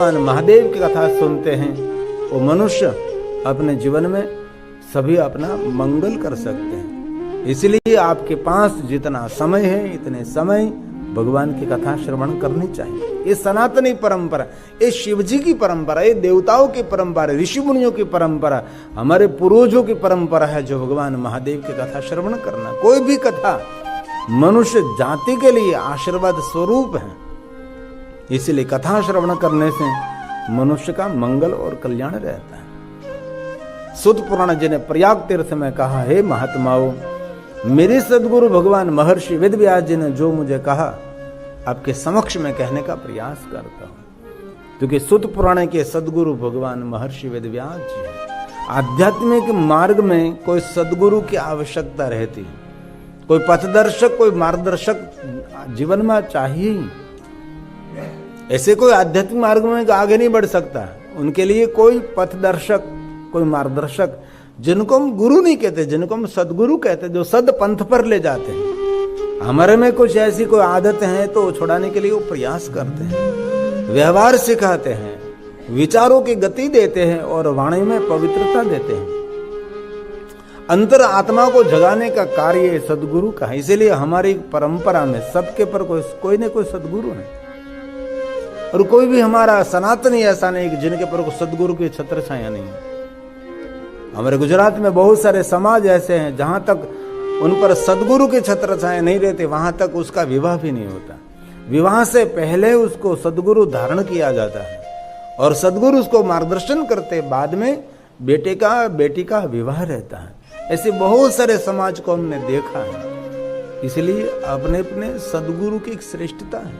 भगवान महादेव की कथा सुनते हैं वो मनुष्य अपने जीवन में सभी अपना मंगल कर सकते हैं। इसलिए आपके पास जितना समय है इतने समय भगवान की कथा श्रवण करनी चाहिए। ये सनातनी परंपरा, ये शिव जी की परंपरा, ये देवताओं की परंपरा, ऋषि मुनियों की परंपरा, हमारे पूर्वजों की परंपरा है जो भगवान महादेव की कथा श्रवण करना। कोई भी कथा मनुष्य जाति के लिए आशीर्वाद स्वरूप है, इसलिए कथा श्रवण करने से मनुष्य का मंगल और कल्याण रहता है। सुत पुराण जी ने प्रयाग तीर्थ में कहा, हे महात्माओं, मेरे सदगुरु भगवान महर्षि वेद व्यास जी ने जो मुझे कहा आपके समक्ष में कहने का प्रयास करता हूं, क्योंकि सुत पुराण के सदगुरु भगवान महर्षि वेद व्यास जी हैं। आध्यात्मिक मार्ग में कोई सदगुरु की आवश्यकता रहती है, कोई पथदर्शक, कोई मार्गदर्शक जीवन में चाहिए ही। ऐसे कोई आध्यात्मिक मार्ग में आगे नहीं बढ़ सकता, उनके लिए कोई पथदर्शक, कोई मार्गदर्शक, जिनको हम गुरु नहीं कहते, जिनको हम सदगुरु कहते, जो सद पंथ पर ले जाते हैं। हमारे में कुछ ऐसी कोई आदत है तो छुड़ाने के लिए वो प्रयास करते हैं, व्यवहार सिखाते हैं, विचारों की गति देते हैं और वाणी में पवित्रता देते हैं। अंतर आत्मा को जगाने का कार्य सदगुरु का है। इसीलिए हमारी परंपरा में सबके पर कोई न कोई सदगुरु है, और कोई भी हमारा सनातनी ऐसा नहीं कि जिनके पर सदगुरु की छत्र छाया नहीं है। हमारे गुजरात में बहुत सारे समाज ऐसे हैं जहां तक उन पर सदगुरु की छत्र छाया नहीं रहते वहां तक उसका विवाह भी नहीं होता। विवाह से पहले उसको सदगुरु धारण किया जाता है और सदगुरु उसको मार्गदर्शन करते, बाद में बेटे का बेटी का विवाह रहता है। ऐसे बहुत सारे समाज को हमने देखा है। इसलिए अपने अपने सदगुरु की एक श्रेष्ठता है।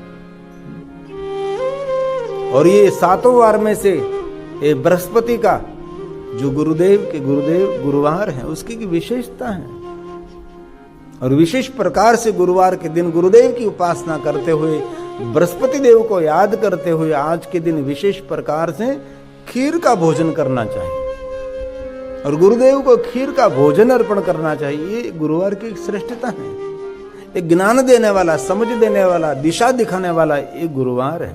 और ये 7 वार में से ये बृहस्पति का जो गुरुदेव गुरुवार है उसकी विशेषता है। और विशेष प्रकार से गुरुवार के दिन गुरुदेव की उपासना करते हुए, बृहस्पति देव को याद करते हुए आज के दिन विशेष प्रकार से खीर का भोजन करना चाहिए और गुरुदेव को खीर का भोजन अर्पण करना चाहिए। ये गुरुवार की श्रेष्ठता है। एक ज्ञान देने वाला, समझ देने वाला, दिशा दिखाने वाला ये गुरुवार है।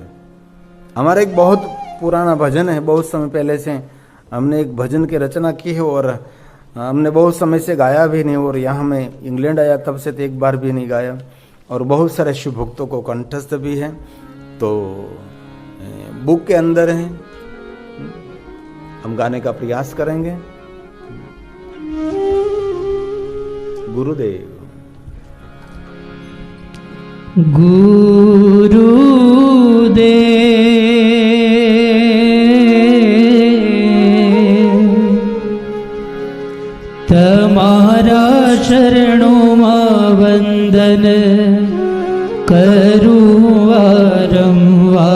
हमारा एक बहुत पुराना भजन है, बहुत समय पहले से हमने एक भजन की रचना की है और हमने बहुत समय से गाया भी नहीं, और यहाँ मैं इंग्लैंड आया तब से तो एक बार भी नहीं गाया, और बहुत सारे शिव भक्तों को कंठस्थ भी है, तो बुक के अंदर है, हम गाने का प्रयास करेंगे। गुरुदेव તમારા શરણોમાં વંદન કરું વારંવાર.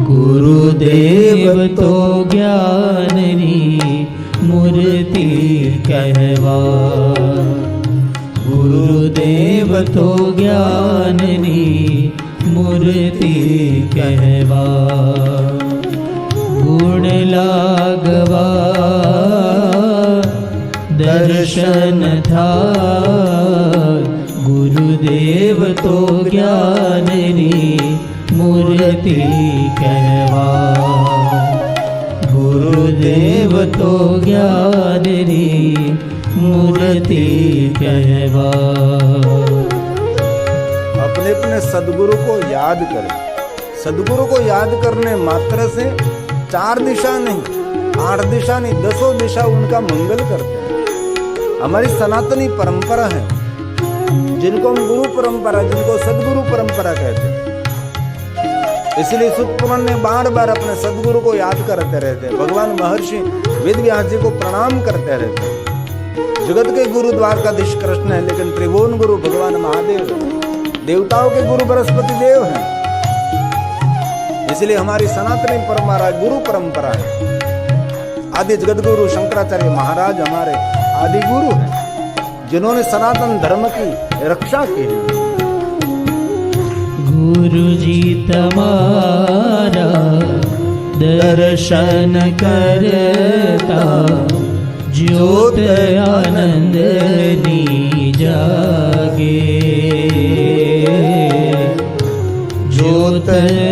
ગુરુદેવ તો જ્ઞાનની મૂર્તિ કહેવા, ગુરુદેવ તો જ્ઞાનની મૂર્તિ કહેવા. गुण लागवा दर्शन था, गुरुदेव तो ज्ञाननी मूर्ति कहवा, गुरुदेव तो ज्ञाननी मूर्ति कहवा. अपने अपने सदगुरु को याद करें। सदगुरु को याद करने मात्र से 4 दिशा नहीं, 8 दिशा नहीं, 10 दिशा उनका मंगल करते हैं। हमारी सनातनी परंपरा है, जिनको हम गुरु परंपरा, जिनको सदगुरु परंपरा कहते हैं। इसलिए सुत पुराण ने बार बार अपने सदगुरु को याद करते रहते हैं। भगवान महर्षि वेद व्यास जी को प्रणाम करते रहते हैं। जगत के गुरु द्वारकाधीश कृष्ण है, लेकिन त्रिभुवन गुरु भगवान महादेव, देवताओं के गुरु बृहस्पति देव हैं। इसलिए हमारी सनातनी परंपरा गुरु परंपरा है। आदि जगत गुरु शंकराचार्य महाराज हमारे आदि गुरु हैं, जिन्होंने सनातन धर्म की रक्षा की है। गुरु जी तमारा दर्शन करता, ज्योत आनंद नी जागे, जो ज्योत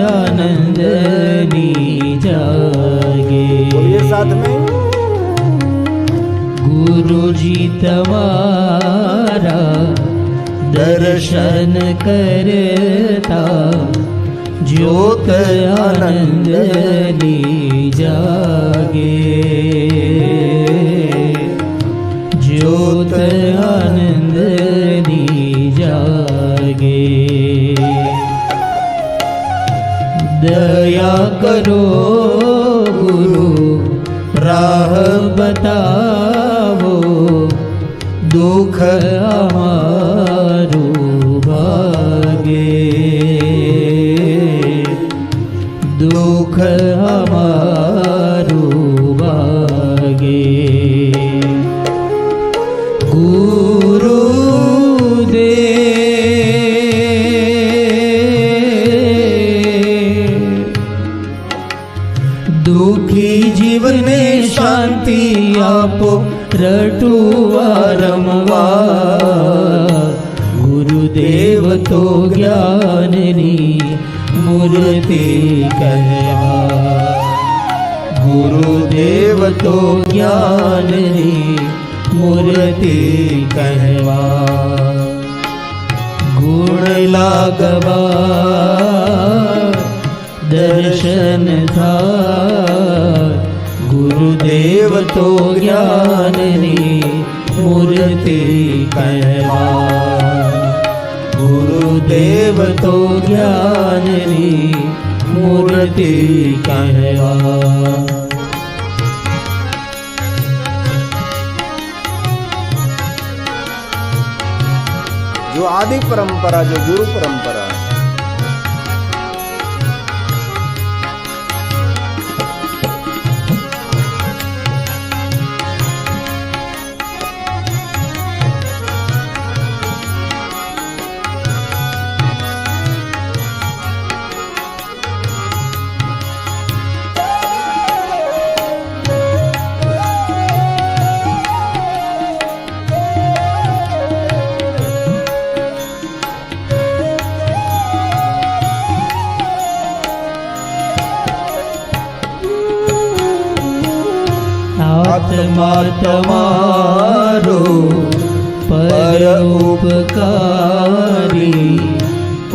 आनंदनी जागे। बोलिए साथ में। गुरु जी तुम्हारा दर्शन करता ज्योत आनंदनी जागे। ज्योत आनंदनी जागे। दया करो गुरु राह बताओ, दुख हमारू भागे। दुख हमारू भागे। दुखी जीवन में शांति आपो रटुआरमवा। गुरुदेव तो ज्ञाननी मूर्ति कहवा। गुरुदेव तो ज्ञाननी मूर्ति कहवा। गुण लागवा दर्शन था। गुरुदेव तो ज्ञाननी मूर्ति कहवा। गुरुदेव तो ज्ञाननी मूर्ति कहवा। जो आदि परंपरा, जो गुरु परंपरा है, आत्मा तमारो पर उपकारी।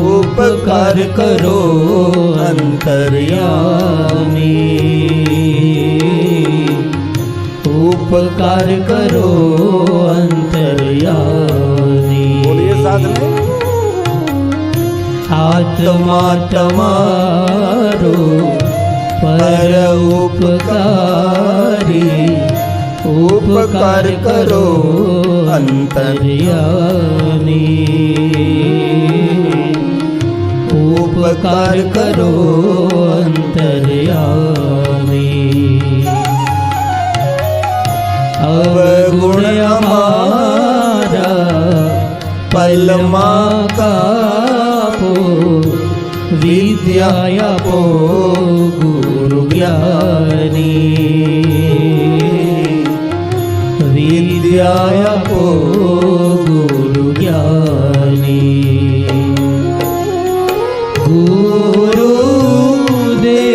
उपकार करो अंतर्यामी। उपकार करो अंतर्यामी। बोलिए साथ में। आत्मा तमारो पर उपकारी। उपकार करो अंतर्यामी। उपकार करो अंतर्यामी। अवगुण हमारा पलमा कापो। विद्याया पो गुरु ज्ञानी। विद्याया पो गुरु ज्ञानी। गुरु दे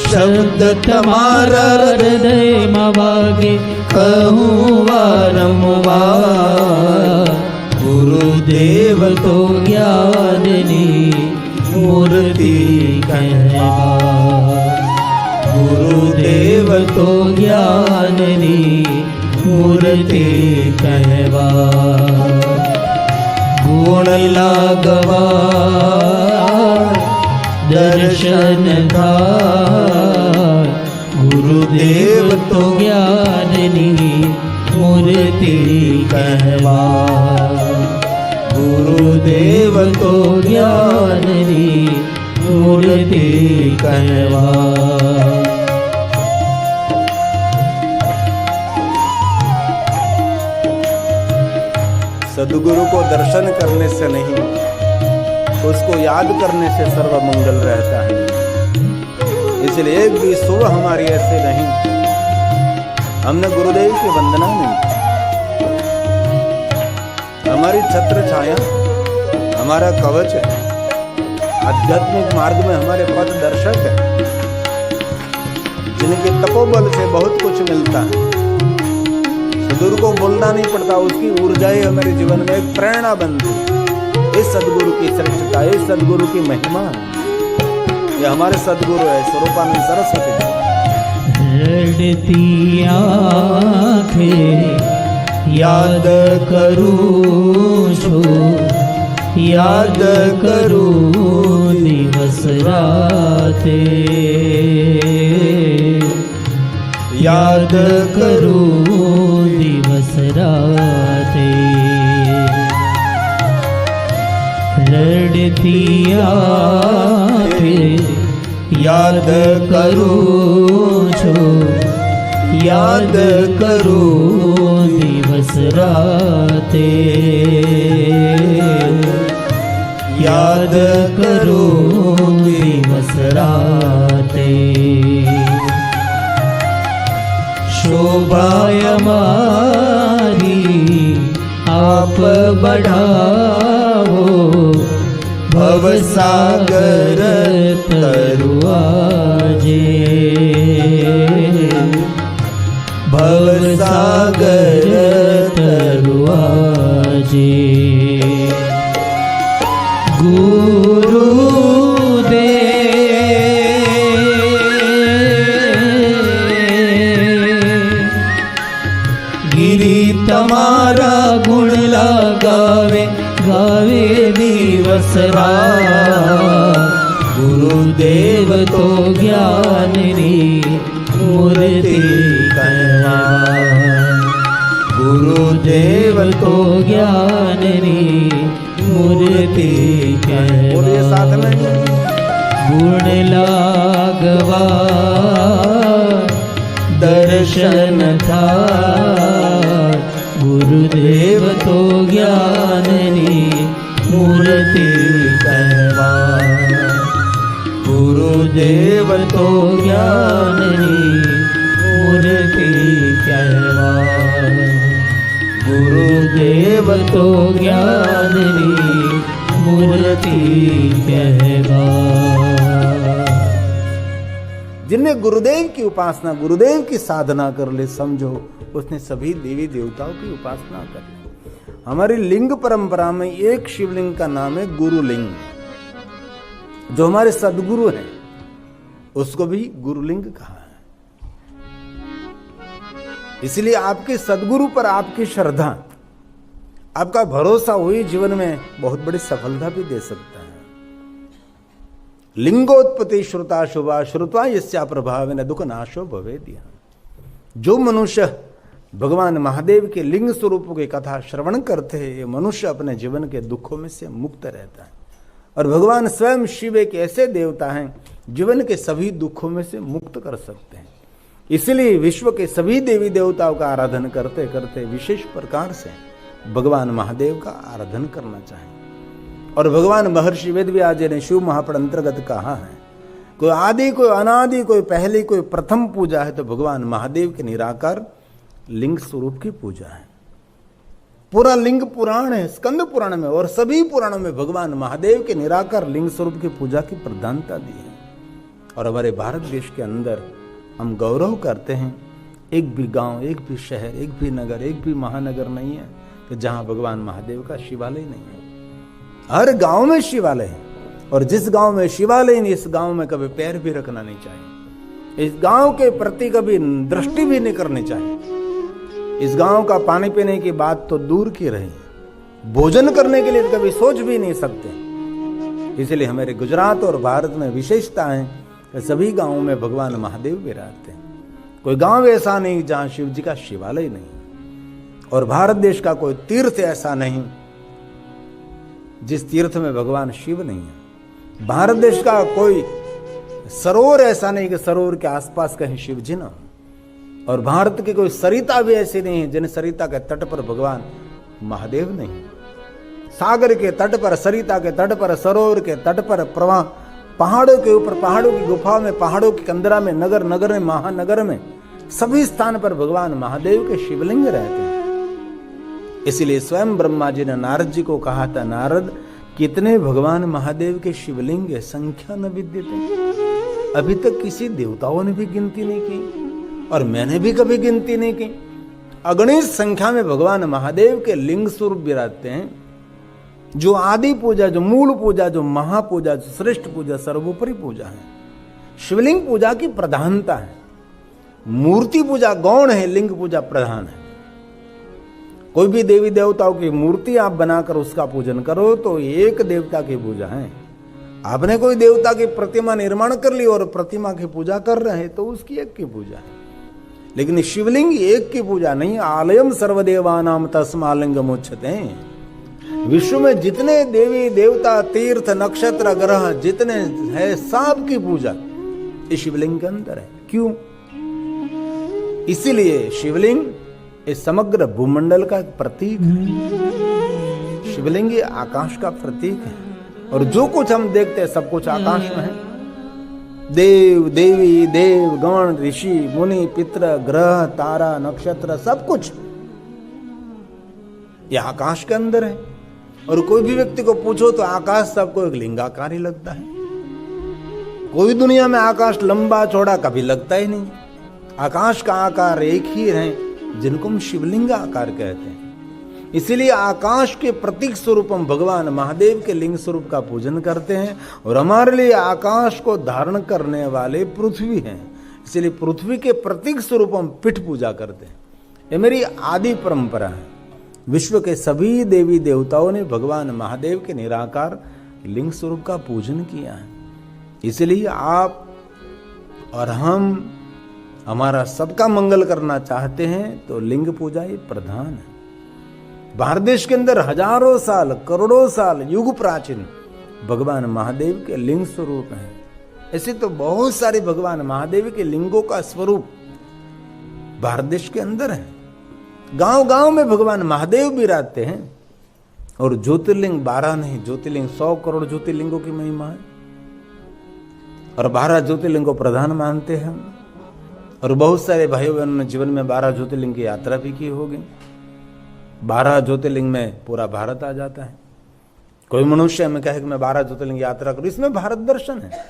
शब्द तमारा हृदय में वागे। कहूँ वारंवार गुरुदेव तो ज्ञाननी मूर्ति कहवा। गुरुदेव तो ज्ञाननी मूर्ति कहवा। गुण लागवा दर्शन था। गुरुदेव तो ज्ञाननी मूर्ति कहवा। गुरुदेव तो ज्ञाननी मूर्ति कहवा। सदगुरु को दर्शन करने से नहीं, उसको याद करने से सर्व मंगल रहता है। इसलिए एक भी सुबह हमारी ऐसे नहीं हमने गुरुदेव की वंदना नहीं, हमारी छत्र छाया, हमारा कवच है, आध्यात्मिक मार्ग में हमारे पथ दर्शक है, जिनके तपोबल से बहुत कुछ मिलता है। सदगुरु को बोलना नहीं पड़ता, उसकी ऊर्जाएं हमारे जीवन में एक प्रेरणा बनती है। इस सदगुरु की श्रेष्ठता, इस सदगुरु की महिमा, ये हमारे सदगुरु है स्वरूपानंद सरस्वती जी। रड़ती आँखें याद करूँ छो, याद करूँ दिवस राते, याद करूँ दिवस राते। रड़ती आँखें याद करूँ छो, याद करूँ दिवस राते, याद करूँ दिवस राते। शोभाय हमारी आप बढ़ाओ, भवसागर तरुआजे, भवसागर तरुआजे। गिरी तमारा गुण लगावे, गावे दिवस रात। गुरुदेव तो ज्ञान री मूर्ति कहवा, गुरुदेव तो ज्ञान री मूर्ति कहवा। साथ में गुण लागवा दर्शन था, गुरुदेव तो ज्ञान री मूर्ति कहवा, गुरुदेव तो ज्ञान री मूर्ति कहवा, गुरुदेव तो ज्ञान री मूर्ति कहवा। जिनने गुरुदेव की उपासना, गुरुदेव की साधना कर ले, समझो उसने सभी देवी देवताओं की उपासना कर ली। हमारी लिंग परंपरा में एक शिवलिंग का नाम है गुरुलिंग। जो हमारे सदगुरु हैं उसको भी गुरुलिंग कहा है। इसलिए आपके सदगुरु पर आपकी श्रद्धा, आपका भरोसा हुई जीवन में बहुत बड़ी सफलता भी दे सकता है। लिंगोत्पत्ति श्रुता शुभा, श्रुत्वा यस्या प्रभावेन दुख नाशो भवेत्। जो मनुष्य भगवान महादेव के लिंग स्वरूपों की कथा श्रवण करते हैं, ये मनुष्य अपने जीवन के दुखों में से मुक्त रहता है। और भगवान स्वयं शिव एक ऐसे देवता हैं जीवन के सभी दुखों में से मुक्त कर सकते हैं। इसलिए विश्व के सभी देवी देवताओं का आराधन करते करते विशेष प्रकार से भगवान महादेव का आराधन करना चाहिए। और भगवान महर्षि वेदव्यास जी ने शिव महापुराण अंतर्गत कहा है, कोई आदि, कोई अनादि, कोई पहली, कोई प्रथम पूजा है तो भगवान महादेव के निराकार लिंग स्वरूप की पूजा है। पूरा लिंग पुराण है स्कंद पुराण में, और सभी पुराणों में भगवान महादेव के निराकार लिंग स्वरूप की पूजा की प्रधानता दी है। और हमारे भारत देश के अंदर हम गौरव करते हैं, एक भी गांव, एक भी शहर, एक भी नगर, एक भी महानगर नहीं है कि जहां भगवान महादेव का शिवालय नहीं है। हर गांव में शिवालय है, और जिस गांव में शिवालय नहीं, इस गांव में कभी पैर भी रखना नहीं चाहिए। इस गांव के प्रति कभी दृष्टि भी नहीं करनी चाहिए। इस गांव का पानी पीने की बात तो दूर की रही, भोजन करने के लिए कभी सोच भी नहीं सकते। इसलिए हमारे गुजरात और भारत में विशेषता है कि सभी गांवों में भगवान महादेव विराजते हैं। कोई गांव ऐसा नहीं जहां शिव जी का शिवालय नहीं। और भारत देश का कोई तीर्थ ऐसा नहीं जिस तीर्थ में भगवान शिव नहीं है। भारत देश का कोई सरोवर ऐसा नहीं कि सरोवर के आसपास कहीं शिव जी ना हो। और भारत की कोई सरिता भी ऐसी नहीं है जिन सरिता के तट पर भगवान महादेव नहीं। सागर के तट पर, सरिता के तट पर, सरोवर के तट पर, प्रवाह पहाड़ों के ऊपर, पहाड़ों की गुफाओं में, पहाड़ों की कंदरा में, नगर नगर में, महानगर में, सभी स्थान पर भगवान महादेव के शिवलिंग रहते हैं। इसलिए स्वयं ब्रह्मा जी ने नारद जी को कहा था, नारद कितने भगवान महादेव के शिवलिंग है, संख्या न विद्यते। अभी तक किसी देवताओं ने भी गिनती नहीं की और मैंने भी कभी गिनती नहीं की। अगणित संख्या में भगवान महादेव के लिंग स्वरूप विराजते हैं। जो आदि पूजा, जो मूल पूजा, जो महापूजा, जो श्रेष्ठ पूजा, सर्वोपरि पूजा है। शिवलिंग पूजा की प्रधानता है। मूर्ति पूजा गौण है, लिंग पूजा प्रधान है। कोई भी देवी देवताओं की मूर्ति आप बनाकर उसका पूजन करो तो एक देवता की पूजा है। आपने कोई देवता की प्रतिमा निर्माण कर ली और प्रतिमा की पूजा कर रहे हैं तो उसकी एक की पूजा है। लेकिन शिवलिंग एक की पूजा नहीं। आलयम सर्वदेवानाम तस्मालिंगम उच्यते। विश्व में जितने देवी देवता, तीर्थ, नक्षत्र, ग्रह जितने हैं सब की पूजा इस शिवलिंग के अंदर है। क्यों? इसीलिए शिवलिंग इस समग्र भूमंडल का एक प्रतीक है। शिवलिंग ये आकाश का प्रतीक है और जो कुछ हम देखते हैं सब कुछ आकाश में है। देव, देवी, देव, गण, ऋषि, मुनि, पितर, ग्रह, तारा, नक्षत्र सब कुछ यह आकाश के अंदर है। और कोई भी व्यक्ति को पूछो तो आकाश सबको एक लिंगाकार ही लगता है। कोई दुनिया में आकाश लंबा चौड़ा कभी लगता ही नहीं। आकाश का आकार एक ही है जिनको हम शिवलिंग आकार कहते हैं। इसीलिए आकाश के प्रतीक स्वरूप हम भगवान महादेव के लिंग स्वरूप का पूजन करते हैं। और हमारे लिए आकाश को धारण करने वाले पृथ्वी हैं। इसलिए पृथ्वी के प्रतीक स्वरूप हम पीठ पूजा करते हैं। ये मेरी आदि परंपरा है। विश्व के सभी देवी देवताओं ने भगवान महादेव के निराकार लिंग स्वरूप का पूजन किया है। इसलिए आप और हम हमारा सबका मंगल करना चाहते हैं तो लिंग पूजा ये प्रधान है। भारत देश के अंदर हजारों साल, करोड़ों साल, युग प्राचीन भगवान महादेव के लिंग स्वरूप हैं। ऐसे तो बहुत सारे भगवान महादेव के लिंगों का स्वरूप भारत देश के अंदर है। गांव गांव में भगवान महादेव विराजते हैं। और ज्योतिर्लिंग 12 नहीं, ज्योतिर्लिंग 100 करोड़ ज्योतिर्लिंगों की महिमा है। और 12 ज्योतिर्लिंग को प्रधान मानते हैं हम। और बहुत सारे भाइयों बहनों ने जीवन में 12 ज्योतिर्लिंग की यात्रा भी की होगी। 12 ज्योतिर्लिंग में पूरा भारत आ जाता है। कोई मनुष्य हमें कहे कि मैं 12 ज्योतिर्लिंग की यात्रा करूं, इसमें भारत दर्शन है।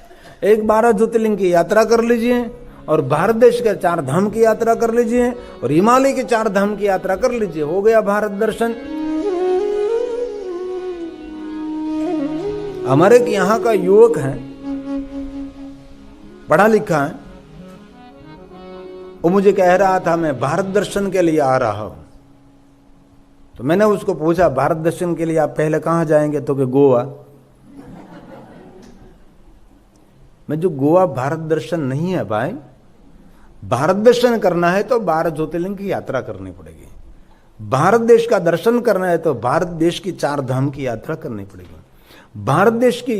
एक 12 ज्योतिर्लिंग की यात्रा कर लीजिए और भारत देश के 4 धाम की यात्रा कर लीजिए और हिमालय के 4 धाम की यात्रा कर लीजिए, हो गया भारत दर्शन। हमारे यहाँ का युवक है, पढ़ा लिखा है, वो मुझे कह रहा था मैं भारत दर्शन के लिए आ रहा हूं। तो मैंने उसको पूछा भारत दर्शन के लिए आप पहले कहां जाएंगे? तो कि गोवा। मैं जो गोवा भारत दर्शन नहीं है भाई। भारत दर्शन करना है तो 12 ज्योतिर्लिंग की यात्रा करनी पड़ेगी। भारत देश का दर्शन करना है तो भारत देश की 4 धाम की यात्रा करनी पड़ेगी। भारत देश की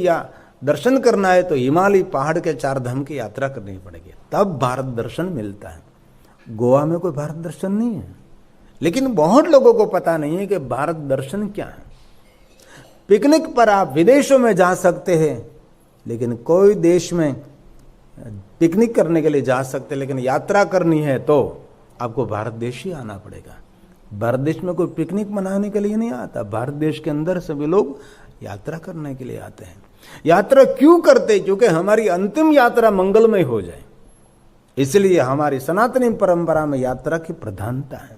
दर्शन करना है तो हिमालय पहाड़ के 4 धाम की यात्रा करनी पड़ेगी, तब भारत दर्शन मिलता है। गोवा में कोई भारत दर्शन नहीं है। लेकिन बहुत लोगों को पता नहीं है कि भारत दर्शन क्या है। पिकनिक पर आप विदेशों में जा सकते हैं, लेकिन कोई देश में पिकनिक करने के लिए जा सकते, लेकिन यात्रा करनी है तो आपको भारत देश ही आना पड़ेगा। भारत देश में कोई पिकनिक मनाने के लिए नहीं आता। भारत देश के अंदर सभी लोग यात्रा करने के लिए आते हैं। यात्रा क्यों करते? क्योंकि हमारी अंतिम यात्रा मंगलमय हो जाए। इसलिए हमारी सनातनी परंपरा में यात्रा की प्रधानता है।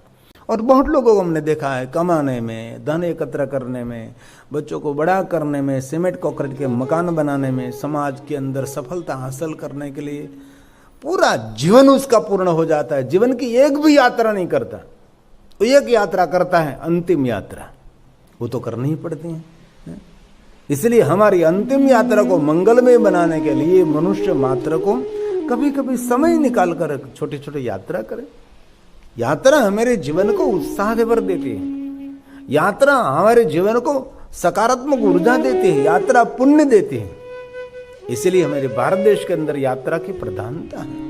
और बहुत लोगों को हमने देखा है कमाने में, धन एकत्र करने में, बच्चों को बड़ा करने में, सीमेंट कंक्रीट के मकान बनाने में, समाज के अंदर सफलता हासिल करने के लिए पूरा जीवन उसका पूर्ण हो जाता है। जीवन की एक भी यात्रा नहीं करता, तो एक यात्रा करता है अंतिम यात्रा, वो तो करनी ही पड़ती है। इसलिए हमारी अंतिम यात्रा को मंगलमय बनाने के लिए मनुष्य मात्र को कभी कभी समय निकाल कर छोटी छोटी यात्रा करें। यात्रा हमारे जीवन को उत्साह भर देती है। यात्रा हमारे जीवन को सकारात्मक ऊर्जा देती है। यात्रा पुण्य देती है। इसलिए हमारे भारत देश के अंदर यात्रा की प्रधानता है।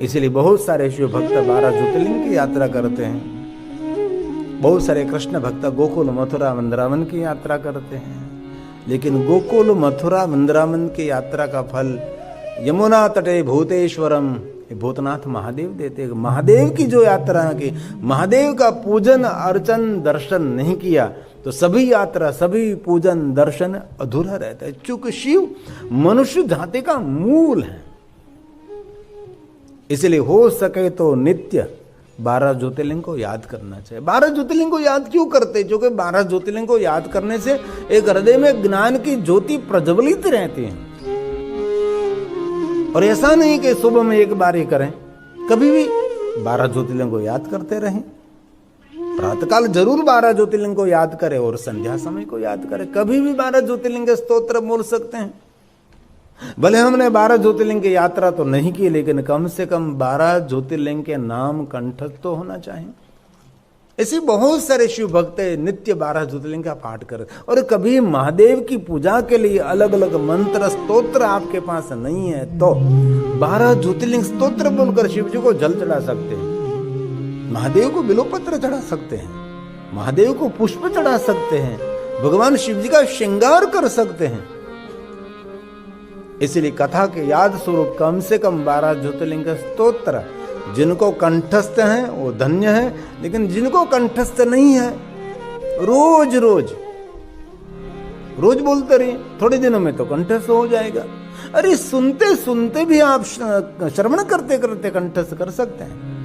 इसलिए बहुत सारे शिव भक्त 12 ज्योतिर्लिंग की यात्रा करते हैं। बहुत सारे कृष्ण भक्त गोकुल मथुरा वृंदावन की यात्रा करते हैं। लेकिन गोकुल मथुरा वृंदावन की यात्रा का फल यमुना तटे भूतेश्वरम ये भूतनाथ महादेव देते हैं। महादेव की जो यात्रा की, महादेव का पूजन अर्चन दर्शन नहीं किया तो सभी यात्रा सभी पूजन दर्शन अधूरा रहता है, चूंकि शिव मनुष्य जाति का मूल है। इसलिए हो सके तो नित्य 12 ज्योतिर्लिंग को याद करना चाहिए। 12 ज्योतिर्लिंग को याद क्यों करते? क्योंकि 12 ज्योतिर्लिंग को याद करने से एक हृदय में ज्ञान की ज्योति प्रज्वलित रहती है। और ऐसा नहीं कि सुबह में एक बार ही करें, कभी भी 12 ज्योतिर्लिंग को याद करते रहें। प्रातःकाल जरूर 12 ज्योतिर्लिंग को याद करें और संध्या समय को याद करें। कभी भी 12 ज्योतिर्लिंग के स्तोत्र बोल सकते हैं। भले हमने 12 ज्योतिर्लिंग की यात्रा तो नहीं की, लेकिन कम से कम 12 ज्योतिर्लिंग के नाम कंठस्थ तो होना चाहिए। ऐसे बहुत सारे शिव भक्त नित्य 12 ज्योतिर्लिंग का पाठ करें। और कभी महादेव की पूजा के लिए अलग अलग मंत्र स्तोत्र आपके पास नहीं है तो 12 ज्योतिर्लिंग स्तोत्र बोलकर शिव जी को जल चढ़ा सकते हैं, महादेव को बिल्वपत्र चढ़ा सकते हैं, महादेव को पुष्प चढ़ा सकते हैं, भगवान शिव जी का श्रृंगार कर सकते हैं। इसलिए कथा के याद स्वरूप कम से कम 12 ज्योतिर्लिंग का स्तोत्र जिनको कंठस्थ हैं वो धन्य है, लेकिन जिनको कंठस्थ नहीं है रोज रोज रोज बोलते रहिए, थोड़े दिनों में तो कंठस्थ हो जाएगा। अरे सुनते सुनते भी आप श्रवण करते करते कंठस्थ कर सकते हैं।